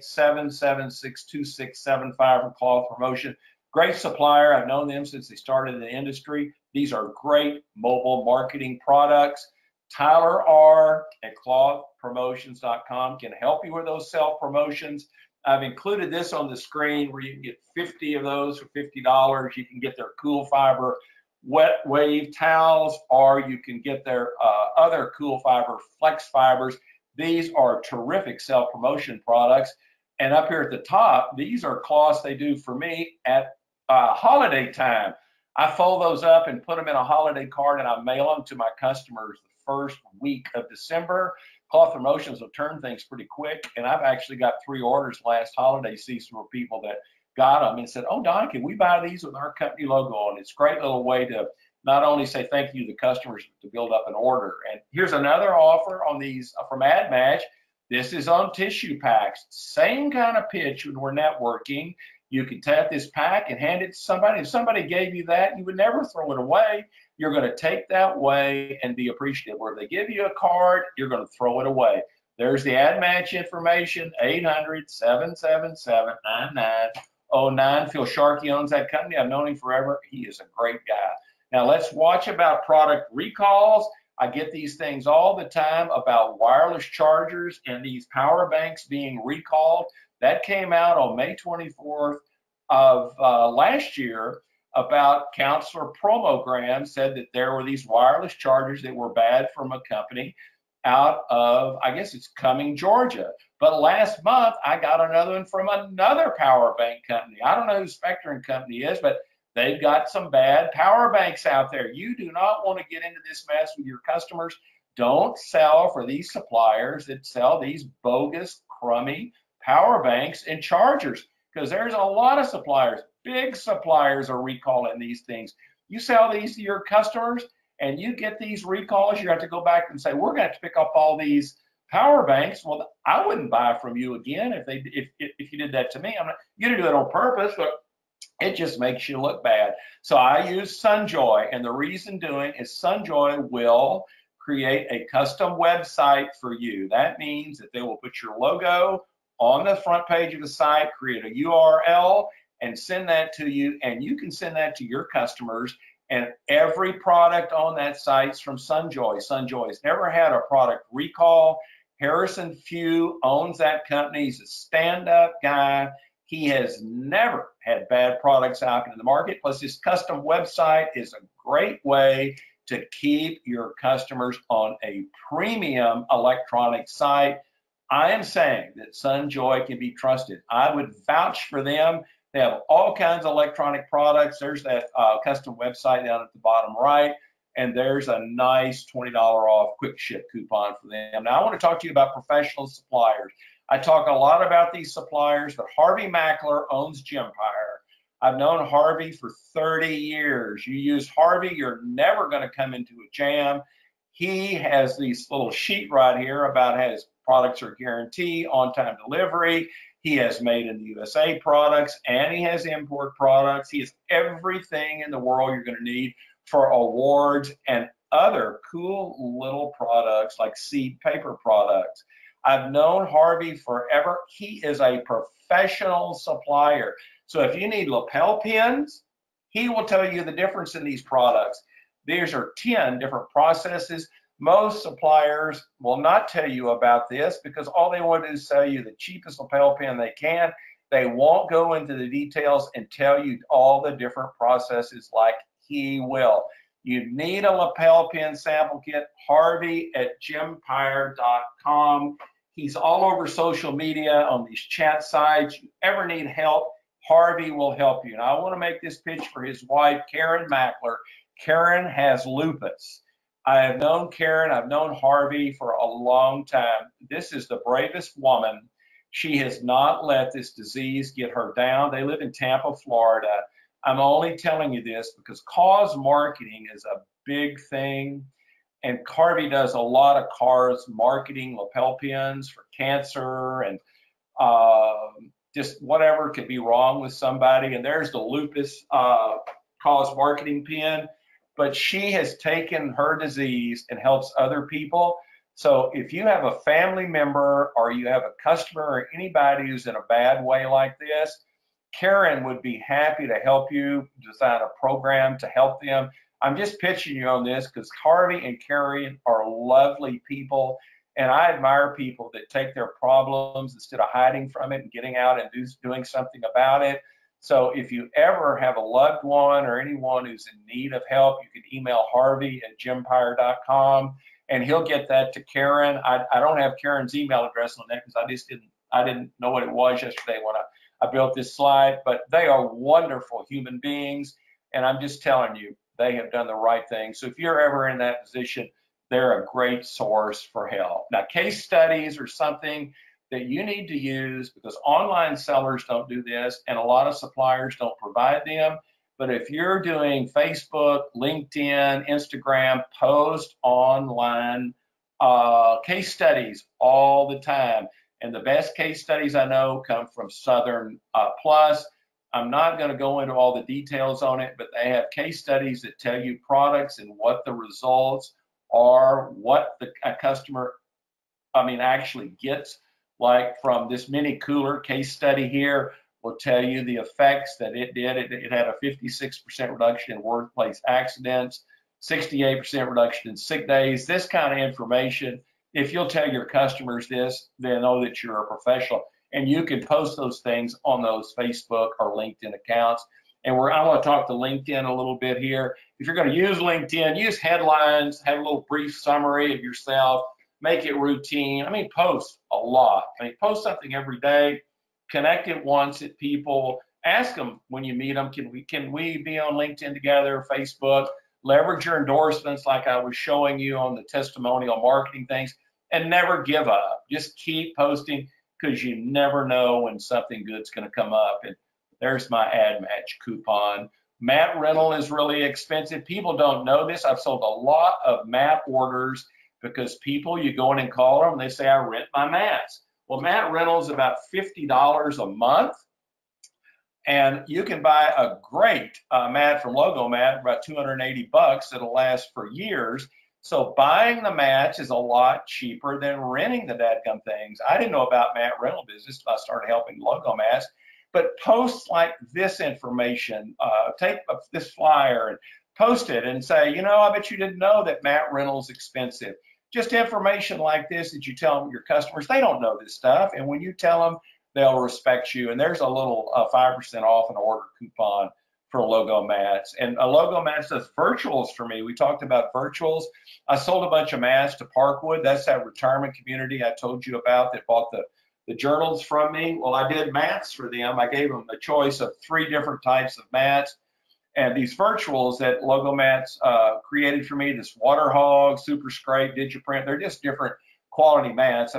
888-776-2675 from Cloth Promotion. Great supplier. I've known them since they started in the industry. These are great mobile marketing products. Tyler R. at clothpromotions.com can help you with those self-promotions. I've included this on the screen where you can get 50 of those for $50. You can get their Cool Fiber wet wave towels, or you can get their other Cool Fiber flex fibers. These are terrific self-promotion products. And up here at the top, these are cloths they do for me at holiday time. I fold those up and put them in a holiday card, and I mail them to my customers the first week of December. Cloth Promotions will turn things pretty quick, and I've actually got 3 orders last holiday season for people that got them and said, oh, Don, can we buy these with our company logo on? It's a great little way to not only say thank you to the customers, but to build up an order. And here's another offer on these from AdMatch. This is on tissue packs. Same kind of pitch when we're networking. You can tap this pack and hand it to somebody. If somebody gave you that, you would never throw it away. You're going to take that away and be appreciative. Or if they give you a card, you're going to throw it away. There's the AdMatch information, 800-777-9909. Phil Sharkey owns that company. I've known him forever. He is a great guy. Now let's watch about product recalls. I get these things all the time about wireless chargers and these power banks being recalled. That came out on May 24th of last year about Counselor Promogram said that there were these wireless chargers that were bad from a company out of, I guess it's Cumming, Georgia. But last month, I got another one from another power bank company. I don't know who Spectrum Company is, but they've got some bad power banks out there. You do not want to get into this mess with your customers. Don't sell for these suppliers that sell these bogus, crummy power banks and chargers, because there's a lot of suppliers. Big suppliers are recalling these things. You sell these to your customers and you get these recalls, you have to go back and say, we're going to have to pick up all these power banks. Well, I wouldn't buy from you again if you did that to me. You didn't do it on purpose, but it just makes you look bad. So I use SunJoy, and the reason doing is SunJoy will create a custom website for you. That means that they will put your logo on the front page of the site, create a URL, and send that to you, and you can send that to your customers. And every product on that site's from SunJoy. SunJoy's never had a product recall. Harrison Few owns that company. He's a stand-up guy. He has never had bad products out in the market. Plus, his custom website is a great way to keep your customers on a premium electronic site. I am saying that SunJoy can be trusted. I would vouch for them. They have all kinds of electronic products. There's that custom website down at the bottom right, and there's a nice $20 off quick ship coupon for them. Now, I want to talk to you about professional suppliers. I talk a lot about these suppliers, but Harvey Mackler owns Gympire. I've known Harvey for 30 years. You use Harvey, you're never going to come into a jam. He has this little sheet right here about his products are guaranteed, on-time delivery. He has made in the USA products, and he has import products. He has everything in the world you're going to need for awards and other cool little products like seed paper products. I've known Harvey forever. He is a professional supplier. So if you need lapel pins, he will tell you the difference in these products. These are 10 different processes. Most suppliers will not tell you about this because all they want to do is sell you the cheapest lapel pin they can. They won't go into the details and tell you all the different processes like he will. You need a lapel pin sample kit, Harvey at jempire.com. He's all over social media on these chat sites. You ever need help, Harvey will help you. And I want to make this pitch for his wife, Karen Mackler. Karen has lupus. I have known Karen, I've known Harvey for a long time. This is the bravest woman. She has not let this disease get her down. They live in Tampa, Florida. I'm only telling you this because cause marketing is a big thing. And Harvey does a lot of cause marketing, lapel pins for cancer and just whatever could be wrong with somebody. And there's the lupus cause marketing pin. But she has taken her disease and helps other people. So if you have a family member or you have a customer or anybody who's in a bad way like this, Karen would be happy to help you design a program to help them. I'm just pitching you on this because Harvey and Karen are lovely people. And I admire people that take their problems instead of hiding from it and getting out and doing something about it. So if you ever have a loved one or anyone who's in need of help, you can email Harvey at jempire.com and he'll get that to Karen. I don't have Karen's email address on that because I didn't know what it was yesterday when I built this slide, but they are wonderful human beings. And I'm just telling you, they have done the right thing. So if you're ever in that position, they're a great source for help. Now, case studies are something that you need to use because online sellers don't do this and a lot of suppliers don't provide them. But if you're doing Facebook, LinkedIn, Instagram, post online case studies all the time. And the best case studies I know come from Southern Plus. I'm not going to go into all the details on it, but they have case studies that tell you products and what the results are, what a customer, actually gets. Like from this mini cooler case study here will tell you the effects that it did. It had a 56% reduction in workplace accidents, 68% reduction in sick days. This kind of information, if you'll tell your customers this, they'll know that you're a professional. And you can post those things on those Facebook or LinkedIn accounts. And I want to talk to LinkedIn a little bit here. If you're going to use LinkedIn, use headlines, have a little brief summary of yourself. Make it routine. Post a lot. Post something every day. Connect it once at people. Ask them when you meet them, can we be on LinkedIn together, Facebook? Leverage your endorsements like I was showing you on the testimonial marketing things, and never give up. Just keep posting because you never know when something good's going to come up. And there's my ad match coupon. Mat rental is really expensive. People don't know this. I've sold a lot of mat orders because people, you go in and call them, they say, I rent my mats. Well, mat rental is about $50 a month. And you can buy a great mat from Logo Mat, about 280 bucks. That'll last for years. So buying the mats is a lot cheaper than renting the dadgum things. I didn't know about mat rental business until I started helping Logo Mats. But posts like this information, take this flyer and post it and say, I bet you didn't know that mat rental is expensive. Just information like this that you tell your customers, they don't know this stuff. And when you tell them, they'll respect you. And there's a little 5% off an order coupon for Logo Mats. And Logo Mats does virtuals for me. We talked about virtuals. I sold a bunch of mats to Parkwood. That's that retirement community I told you about that bought the journals from me. Well, I did mats for them. I gave them a choice of 3 different types of mats. And these virtuals that Logo Mats created for me, this Water Hog, Super Scrape, Digiprint, they're just different quality mats.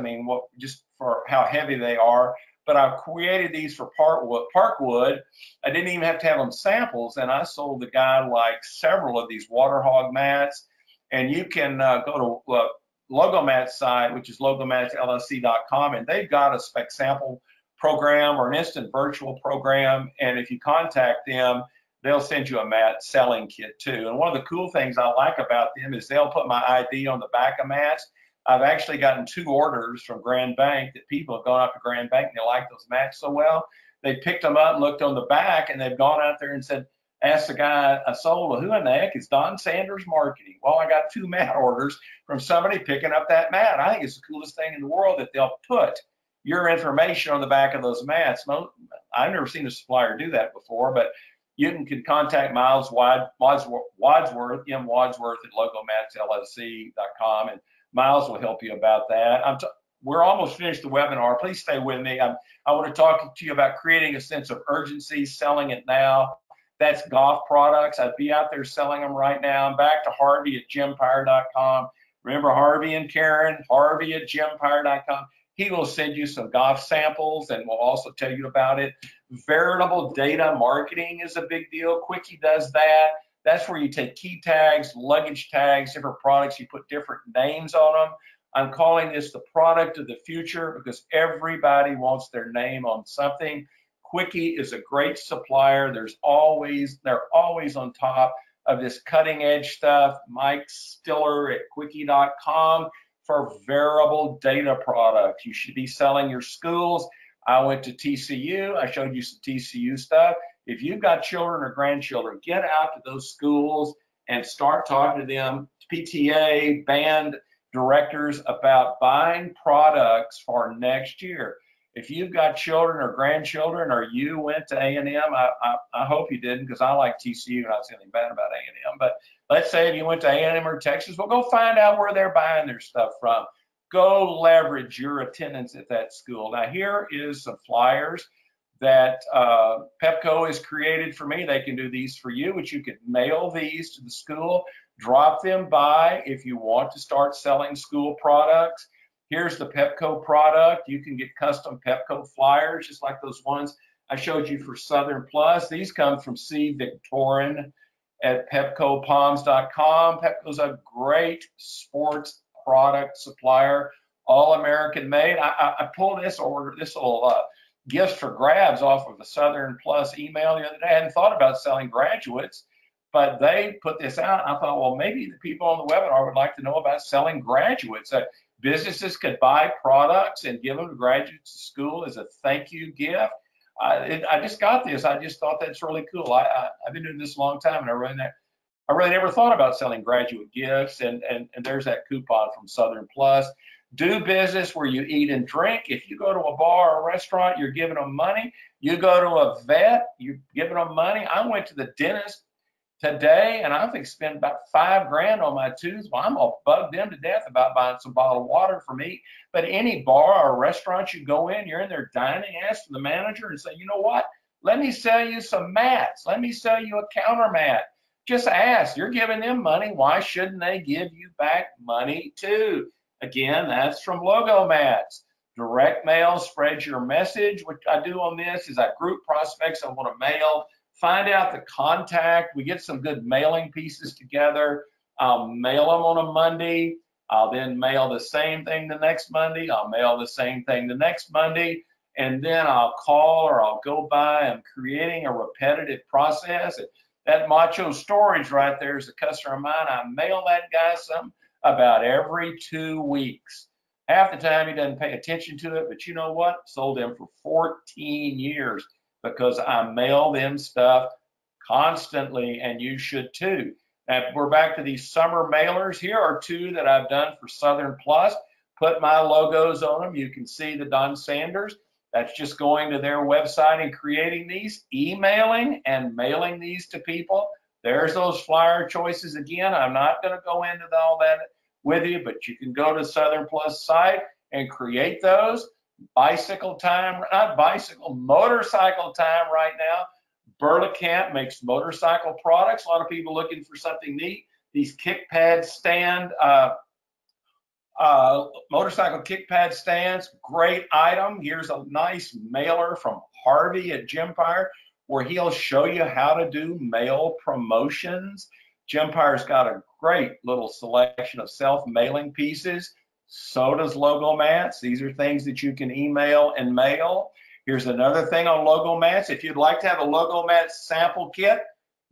Just for how heavy they are. But I created these for Parkwood. I didn't even have to have them samples, and I sold the guy like several of these Water Hog mats. And you can go to Logomat site, which is logomatsllc.com, and they've got a spec sample program or an instant virtual program. And if you contact them, they'll send you a mat selling kit too. And one of the cool things I like about them is they'll put my ID on the back of mats. I've actually gotten 2 orders from Grand Bank that people have gone up to Grand Bank and they like those mats so well. They picked them up and looked on the back, and they've gone out there and said, asked the guy I sold, well, who in the heck is Don Sanders Marketing? Well, I got 2 mat orders from somebody picking up that mat. I think it's the coolest thing in the world that they'll put your information on the back of those mats. I've never seen a supplier do that before, but you can contact Miles Wadsworth, M. Wadsworth at logomatsllc.com, and Miles will help you about that. We're almost finished the webinar. Please stay with me. I want to talk to you about creating a sense of urgency, selling it now. That's golf products. I'd be out there selling them right now. I'm back to Harvey at Gempire.com. Remember Harvey and Karen, Harvey at Gempire.com. He will send you some golf samples and will also tell you about it. Veritable data marketing is a big deal. Quickie does that. That's where you take key tags, luggage tags, different products, you put different names on them. I'm calling this the product of the future because everybody wants their name on something. Quickie is a great supplier. They're always on top of this cutting edge stuff. Mike Stiller at quickie.com for variable data products. You should be selling your schools. I went to TCU. I showed you some TCU stuff. If you've got children or grandchildren, get out to those schools and start talking to them, PTA, band directors, about buying products for next year. If you've got children or grandchildren, or you went to A&M, I hope you didn't, because I like TCU and I don't see anything bad about A&M. But let's say if you went to A&M or Texas, well, go find out where they're buying their stuff from. Go leverage your attendance at that school. Now, here is some flyers that Pepco has created for me. They can do these for you, which you could mail these to the school, drop them by if you want to start selling school products. Here's the Pepco product. You can get custom Pepco flyers, just like those ones I showed you for Southern Plus. These come from C. Victorin at PepcoPalms.com. Pepco's a great sports product supplier, all American made. I pulled this little gifts for grabs off of the Southern Plus email the other day. I hadn't thought about selling graduates, but they put this out. And I thought, well, maybe the people on the webinar would like to know about selling graduates. Businesses could buy products and give them to graduates of school as a thank you gift. I just got this. I just thought that's really cool. I've been doing this a long time, and I really never thought about selling graduate gifts. And there's that coupon from Southern Plus. Do business where you eat and drink. If you go to a bar or a restaurant, you're giving them money. You go to a vet, you're giving them money. I went to the dentist today, and I think spent about $5 grand on my tooth. Well, I'm gonna bug them to death about buying some bottled water for me. But any bar or restaurant you go in, you're in there dining, ask the manager and say, you know what? Let me sell you some mats. Let me sell you a counter mat. Just ask. You're giving them money. Why shouldn't they give you back money too? Again, that's from Logomats. Direct mail spreads your message. What I do on this is I group prospects I want to mail. Find out the contact. We get some good mailing pieces together. I'll mail them on a Monday. I'll then mail the same thing the next Monday. I'll mail the same thing the next Monday. And then I'll call or I'll go by. I'm creating a repetitive process. That Macho Storage right there is a customer of mine. I mail that guy something about every 2 weeks. Half the time he doesn't pay attention to it, but you know what? Sold him for 14 years. Because I mail them stuff constantly, and you should too. Now, we're back to these summer mailers. Here are 2 that I've done for Southern Plus. Put my logos on them. You can see the Don Sanders. That's just going to their website and creating these, emailing and mailing these to people. There's those flyer choices again. I'm not going to go into all that with you, but you can go to Southern Plus site and create those. Motorcycle time right now. Burlingame makes motorcycle products. A lot of people looking for something neat. These kick pad stand, motorcycle kick pad stands, great item. Here's a nice mailer from Harvey at Gempire, where he'll show you how to do mail promotions. Gempire's got a great little selection of self-mailing pieces. So does Logomats. These are things that you can email and mail. Here's another thing on Logomats. If you'd like to have a Logomats sample kit,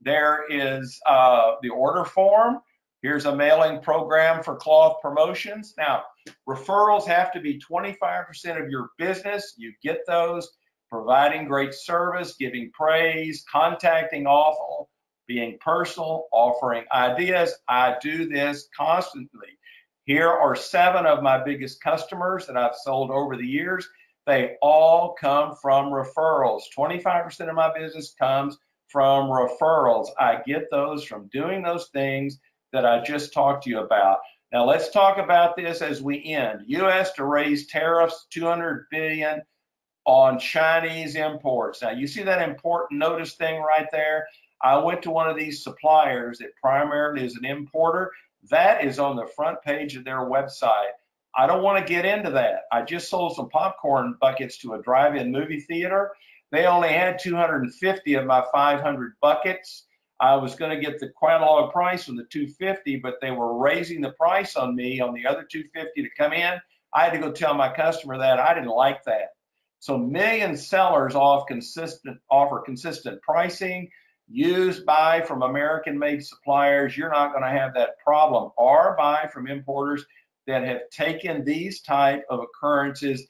there is the order form. Here's a mailing program for cloth promotions. Now, referrals have to be 25% of your business. You get those, providing great service, giving praise, contacting awful, being personal, offering ideas. I do this constantly. Here are 7 of my biggest customers that I've sold over the years. They all come from referrals. 25% of my business comes from referrals. I get those from doing those things that I just talked to you about. Now let's talk about this as we end. U.S. to raise tariffs, $200 billion on Chinese imports. Now you see that important notice thing right there? I went to one of these suppliers that primarily is an importer. That is on the front page of their website. I don't want to get into that. I just sold some popcorn buckets to a drive-in movie theater. They only had 250 of my 500 buckets. I was going to get the catalog price on the 250, but they were raising the price on me on the other 250 to come in. I had to go tell my customer that. I didn't like that. So million sellers offer consistent pricing. Use buy from American-made suppliers. You're not going to have that problem. Or buy from importers that have taken these type of occurrences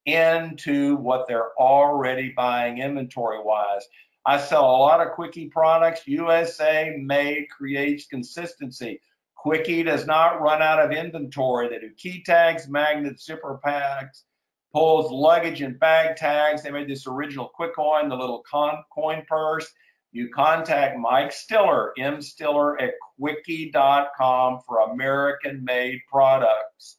into what they're already buying inventory-wise. I sell a lot of Quickie products. USA made creates consistency. Quickie does not run out of inventory. They do key tags, magnets, zipper packs, pulls, luggage, and bag tags. They made this original Quick-Coin, the little coin purse. You contact Mike Stiller, mstiller@quickie.com for American-made products.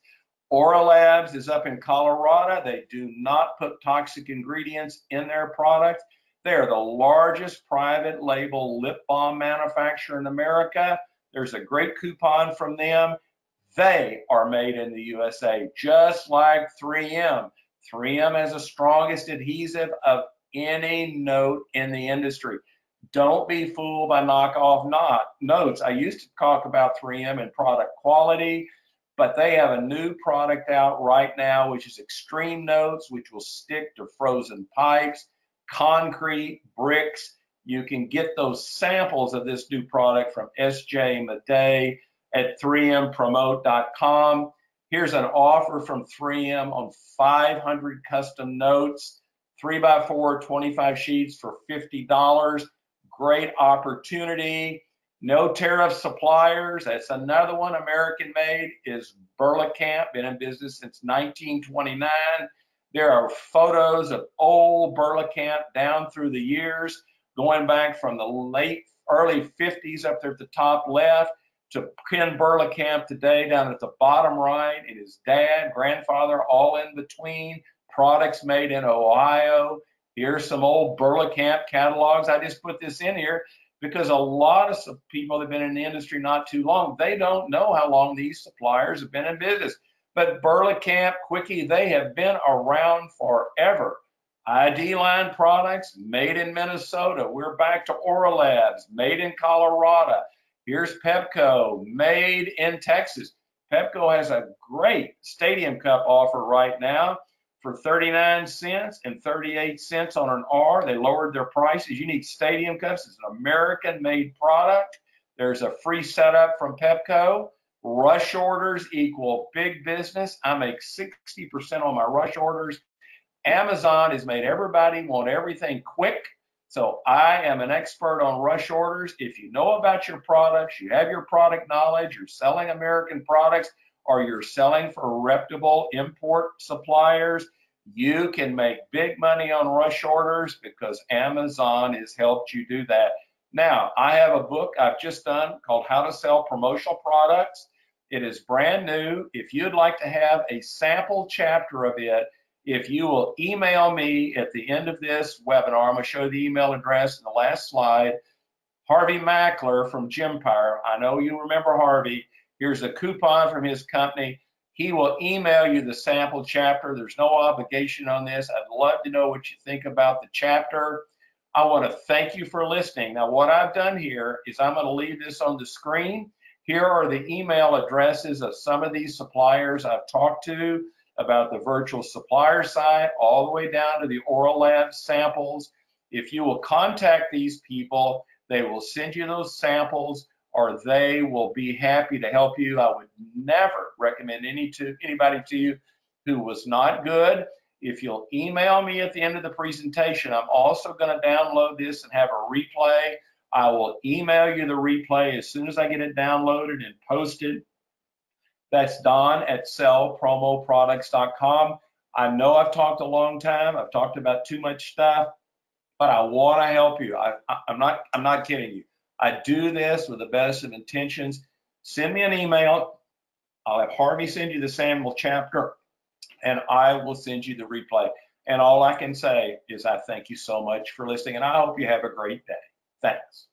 Aura Labs is up in Colorado. They do not put toxic ingredients in their products. They're the largest private label lip balm manufacturer in America. There's a great coupon from them. They are made in the USA, just like 3M. 3M has the strongest adhesive of any note in the industry. Don't be fooled by knockoff notes. I used to talk about 3M and product quality, but they have a new product out right now, which is Extreme Notes, which will stick to frozen pipes, concrete, bricks. You can get those samples of this new product from S.J. Madej at 3mpromote.com. Here's an offer from 3M on 500 custom notes, 3x4, 25 sheets for $50. Great opportunity. No tariff suppliers. That's another one. American made is Burlacamp, been in business since 1929. There are photos of old Burlacamp down through the years, going back from the early 50s up there at the top left to Ken Burlacamp today down at the bottom right, and his dad, grandfather, all in between. Products made in Ohio. Here's some old Burlacamp catalogs. I just put this in here because a lot of people that have been in the industry not too long, they don't know how long these suppliers have been in business. But Burlacamp, Quickie, they have been around forever. ID line products made in Minnesota. We're back to Aura Labs, made in Colorado. Here's Pepco, made in Texas. Pepco has a great Stadium Cup offer right now for 39 cents and 38 cents on an R. They lowered their prices. You need Stadium Cups. It's an American-made product. There's a free setup from Pepco. Rush orders equal big business. I make 60% on my rush orders. Amazon has made everybody want everything quick. So I am an expert on rush orders. If you know about your products, you have your product knowledge, you're selling American products, or you're selling for reputable import suppliers, you can make big money on rush orders because Amazon has helped you do that. Now, I have a book I've just done called How to Sell Promotional Products. It is brand new. If you'd like to have a sample chapter of it, if you will email me at the end of this webinar, I'm going to show you the email address in the last slide. Harvey Mackler from Gempire. I know you remember Harvey. Here's a coupon from his company. He will email you the sample chapter. There's no obligation on this. I'd love to know what you think about the chapter. I want to thank you for listening. Now, what I've done here is I'm going to leave this on the screen. Here are the email addresses of some of these suppliers I've talked to about the virtual supplier site, all the way down to the Oral Lab samples. If you will contact these people, they will send you those samples, or they will be happy to help you. I would never recommend anybody to you who was not good. If you'll email me at the end of the presentation, I'm also going to download this and have a replay. I will email you the replay as soon as I get it downloaded and posted. That's don@sellpromoproducts.com. I know I've talked a long time. I've talked about too much stuff, but I want to help you. I'm not kidding you. I do this with the best of intentions. Send me an email. I'll have Harvey send you the sample chapter, and I will send you the replay. And all I can say is I thank you so much for listening, and I hope you have a great day. Thanks.